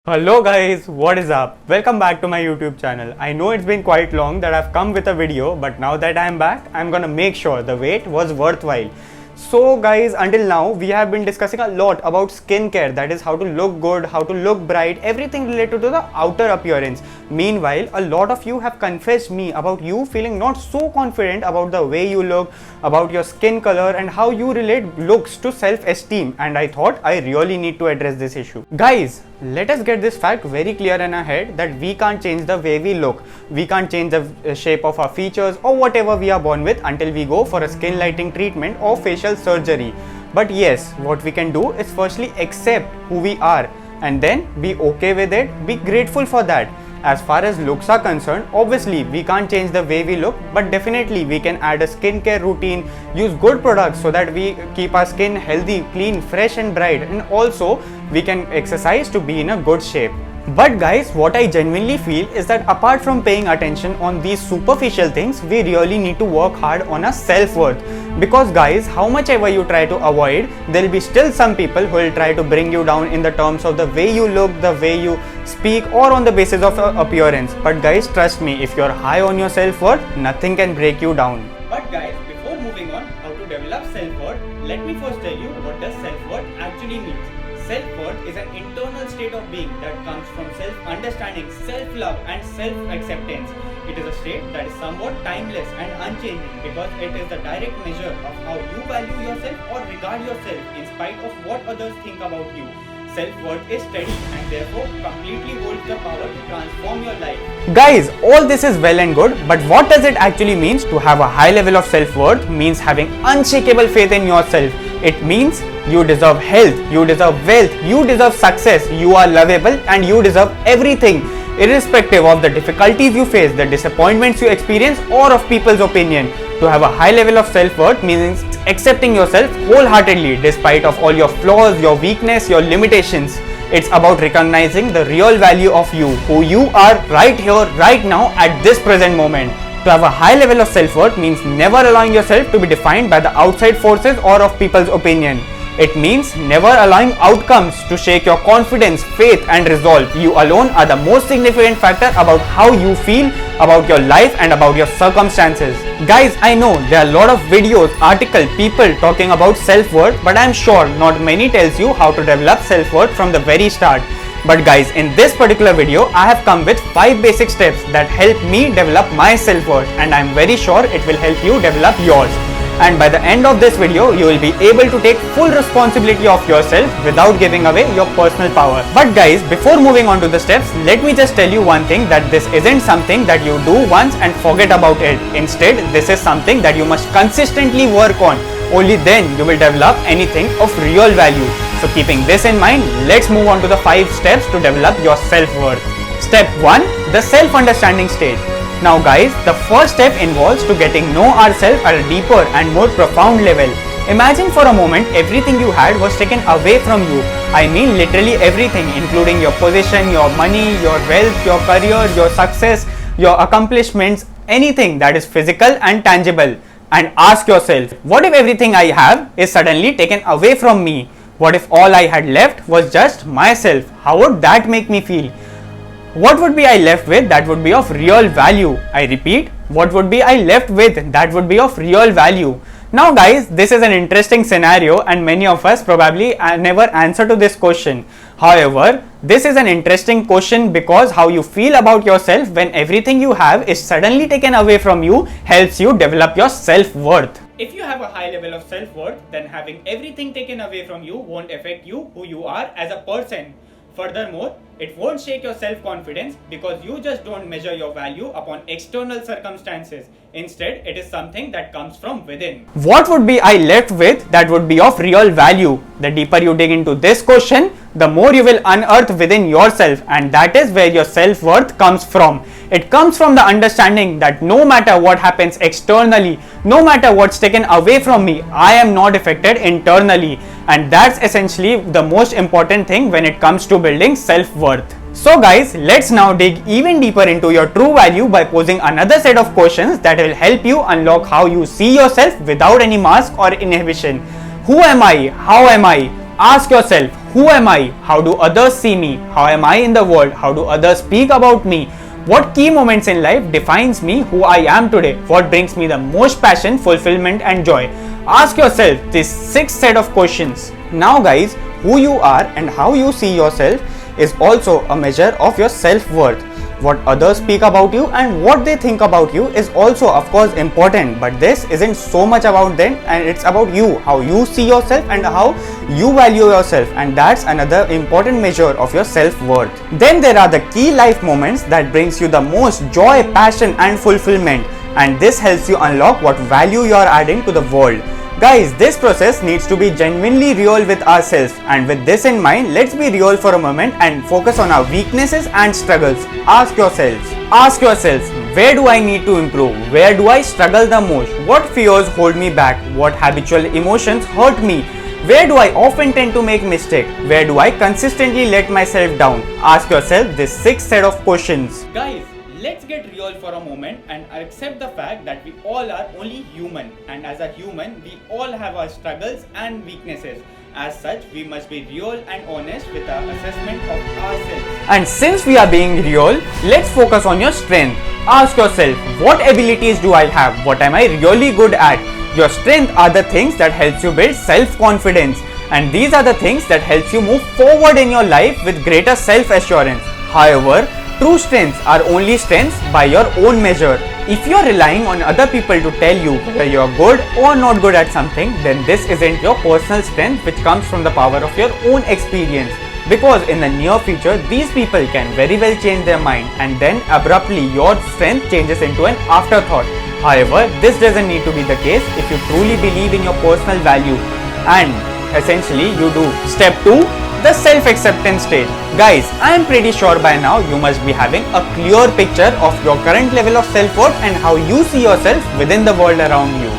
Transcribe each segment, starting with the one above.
Hello guys, what is up? Welcome back to my YouTube channel. I know it's been quite long that I've come with a video, but now that I'm back, I'm gonna make sure the wait was worthwhile. So guys, until now we have been discussing a lot about skincare, that is how to look good, how to look bright, everything related to the outer appearance. Meanwhile, a lot of you have confessed me about you feeling not so confident about the way you look, about your skin color and how you relate looks to self-esteem, and I thought I really need to address this issue. Guys, let us get this fact very clear in our head that we can't change the way we look. We can't change the shape of our features or whatever we are born with until we go for a skin lighting treatment or facial surgery. But yes, what we can do is firstly accept who we are and then be okay with it, be grateful for that. As far as looks are concerned, obviously we can't change the way we look, but definitely we can add a skincare routine, use good products so that we keep our skin healthy, clean, fresh and bright, and also we can exercise to be in a good shape. But guys, what I genuinely feel is that apart from paying attention on these superficial things, we really need to work hard on our self-worth. Because guys, how much ever you try to avoid, there will be still some people who will try to bring you down in the terms of the way you look, the way you speak, or on the basis of appearance. But guys, trust me, if you're high on your self-worth, nothing can break you down. But guys, before moving on how to develop self-worth, let me first tell you what does self-worth actually means. Self-worth is an internal state of being that comes from self-understanding, self-love and self-acceptance. It is a state that is somewhat timeless and unchanging because it is the direct measure of how you value yourself or regard yourself in spite of what others think about you. Self-worth is steady and therefore completely holds the power to transform your life. Guys, all this is well and good, but what does it actually mean to have a high level of self-worth? Means having unshakable faith in yourself. It means you deserve health, you deserve wealth, you deserve success, you are lovable and you deserve everything, irrespective of the difficulties you face, the disappointments you experience or of people's opinion. To have a high level of self-worth means accepting yourself wholeheartedly despite of all your flaws, your weakness, your limitations. It's about recognizing the real value of you, who you are right here, right now at this present moment. To have a high level of self-worth means never allowing yourself to be defined by the outside forces or of people's opinion. It means never allowing outcomes to shake your confidence, faith and resolve. You alone are the most significant factor about how you feel, about your life and about your circumstances. Guys, I know there are a lot of videos, articles, people talking about self-worth, but I am sure not many tells you how to develop self-worth from the very start. But guys, in this particular video, I have come with 5 basic steps that help me develop my self-worth, and I am very sure it will help you develop yours. And by the end of this video, you will be able to take full responsibility of yourself without giving away your personal power. But guys, before moving on to the steps, let me just tell you one thing, that this isn't something that you do once and forget about it. Instead, this is something that you must consistently work on. Only then you will develop anything of real value. So keeping this in mind, let's move on to the 5 steps to develop your self-worth. Step 1. The self-understanding stage. Now guys, the first step involves to getting know ourselves at a deeper and more profound level. Imagine for a moment everything you had was taken away from you. I mean literally everything, including your position, your money, your wealth, your career, your success, your accomplishments, anything that is physical and tangible. And ask yourself, what if everything I have is suddenly taken away from me? What if all I had left was just myself? How would that make me feel? What would be I left with that would be of real value? I repeat, what would be I left with that would be of real value? Now guys, this is an interesting scenario and many of us probably never answer to this question. However, this is an interesting question because how you feel about yourself when everything you have is suddenly taken away from you helps you develop your self-worth. If you have a high level of self-worth, then having everything taken away from you won't affect you, who you are as a person. Furthermore, it won't shake your self-confidence because you just don't measure your value upon external circumstances. Instead, it is something that comes from within. What would be I left with that would be of real value? The deeper you dig into this question, the more you will unearth within yourself, and that is where your self-worth comes from. It comes from the understanding that no matter what happens externally, no matter what's taken away from me, I am not affected internally. And that's essentially the most important thing when it comes to building self-worth. So guys, let's now dig even deeper into your true value by posing another set of questions that will help you unlock how you see yourself without any mask or inhibition. Who am I? How am I? Ask yourself, Who am I? How do others see me? How am I in the world? How do others speak about me? What key moments in life defines me who I am today? What brings me the most passion, fulfillment and joy? Ask yourself this 6 set of questions. Now guys, who you are and how you see yourself is also a measure of your self-worth. What others speak about you and what they think about you is also of course important, but this isn't so much about them and it's about you, how you see yourself and how you value yourself, and that's another important measure of your self-worth. Then there are the key life moments that brings you the most joy, passion and fulfillment, and this helps you unlock what value you are adding to the world. Guys, this process needs to be genuinely real with ourselves, and with this in mind, let's be real for a moment and focus on our weaknesses and struggles. Ask yourselves, where do I need to improve? Where do I struggle the most? What fears hold me back? What habitual emotions hurt me? Where do I often tend to make mistakes? Where do I consistently let myself down? Ask yourself this 6 set of questions. Guys, let's get real for a moment and accept the fact that we all are only human, and as a human we all have our struggles and weaknesses. As such, we must be real and honest with our assessment of ourselves. And since we are being real, let's focus on your strength. Ask yourself, what abilities do I have? What am I really good at? Your strength are the things that helps you build self-confidence, and these are the things that helps you move forward in your life with greater self-assurance. However, true strengths are only strengths by your own measure. If you are relying on other people to tell you whether you are good or not good at something, then this isn't your personal strength which comes from the power of your own experience. Because in the near future, these people can very well change their mind, and then abruptly your strength changes into an afterthought. However, this doesn't need to be the case if you truly believe in your personal value, and essentially you do. Step 2. The self-acceptance stage. Guys, I am pretty sure by now you must be having a clear picture of your current level of self-worth and how you see yourself within the world around you.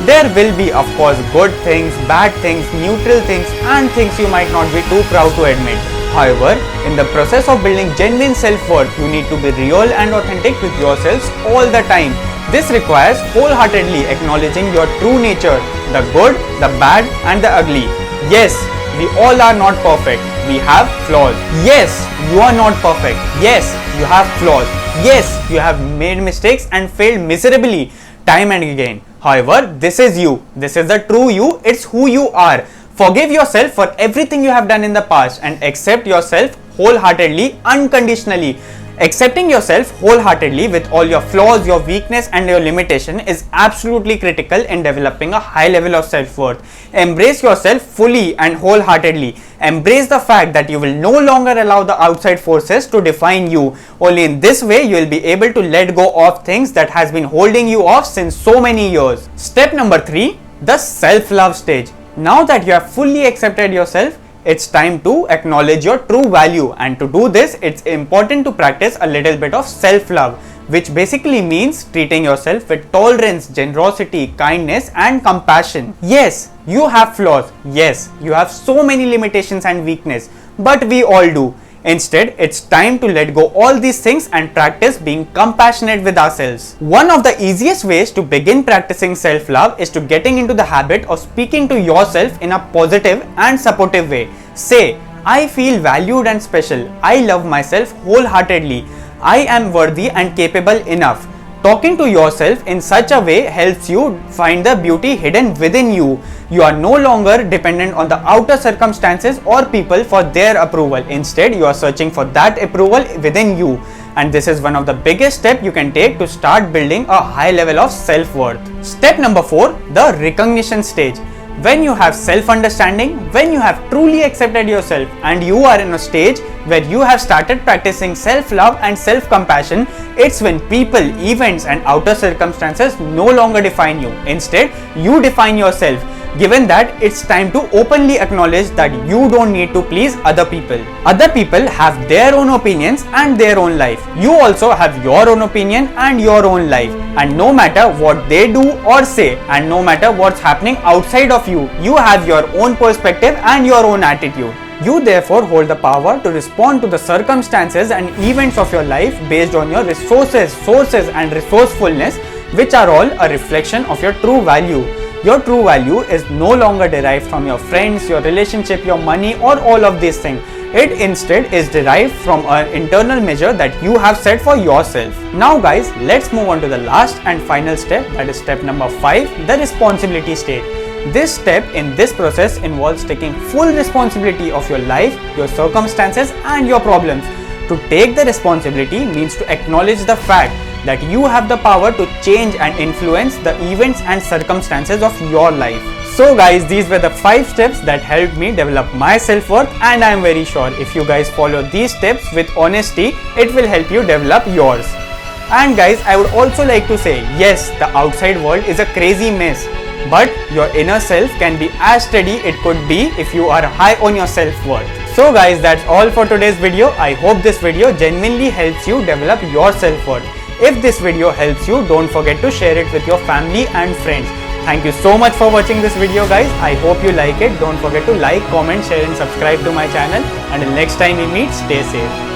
There will be of course good things, bad things, neutral things and things you might not be too proud to admit. However, in the process of building genuine self-worth, you need to be real and authentic with yourselves all the time. This requires wholeheartedly acknowledging your true nature, the good, the bad and the ugly. Yes, we all are not perfect. We have flaws. Yes, you are not perfect. Yes, you have flaws. Yes, you have made mistakes and failed miserably time and again. However, this is you. This is the true you. It's who you are. Forgive yourself for everything you have done in the past and accept yourself wholeheartedly, unconditionally. Accepting yourself wholeheartedly with all your flaws, your weakness and your limitation is absolutely critical in developing a high level of self-worth. Embrace yourself fully and wholeheartedly. Embrace the fact that you will no longer allow the outside forces to define you. Only in this way you will be able to let go of things that has been holding you off since so many years. Step number 3. The self-love stage. Now that you have fully accepted yourself, it's time to acknowledge your true value, and to do this it's important to practice a little bit of self-love, which basically means treating yourself with tolerance, generosity, kindness and compassion. Yes, you have flaws. Yes, you have so many limitations and weakness, but we all do. Instead, it's time to let go all these things and practice being compassionate with ourselves. One of the easiest ways to begin practicing self-love is to getting into the habit of speaking to yourself in a positive and supportive way. Say, I feel valued and special. I love myself wholeheartedly. I am worthy and capable enough. Talking to yourself in such a way helps you find the beauty hidden within you. You are no longer dependent on the outer circumstances or people for their approval. Instead, you are searching for that approval within you. And this is one of the biggest steps you can take to start building a high level of self-worth. Step number 4, the recognition stage. When you have self-understanding, when you have truly accepted yourself and you are in a stage where you have started practicing self-love and self-compassion, it's when people, events and outer circumstances no longer define you. Instead, you define yourself. Given that, it's time to openly acknowledge that you don't need to please other people. Other people have their own opinions and their own life. You also have your own opinion and your own life. And no matter what they do or say, and no matter what's happening outside of you, you have your own perspective and your own attitude. You therefore hold the power to respond to the circumstances and events of your life based on your resources, sources and resourcefulness, which are all a reflection of your true value. Your true value is no longer derived from your friends, your relationship, your money, or all of these things. It instead is derived from an internal measure that you have set for yourself. Now guys, let's move on to the last and final step, that is step number 5, the responsibility state. This step in this process involves taking full responsibility of your life, your circumstances and your problems. To take the responsibility means to acknowledge the fact that you have the power to change and influence the events and circumstances of your life. So guys, these were the 5 steps that helped me develop my self-worth, and I am very sure if you guys follow these steps with honesty, it will help you develop yours. And guys, I would also like to say, yes, the outside world is a crazy mess, but your inner self can be as steady it could be if you are high on your self-worth. So guys, that's all for today's video. I hope this video genuinely helps you develop your self-worth. If this video helps you, don't forget to share it with your family and friends. Thank you so much for watching this video guys. I hope you like it. Don't forget to like, comment, share and subscribe to my channel. Until next time we meet, stay safe.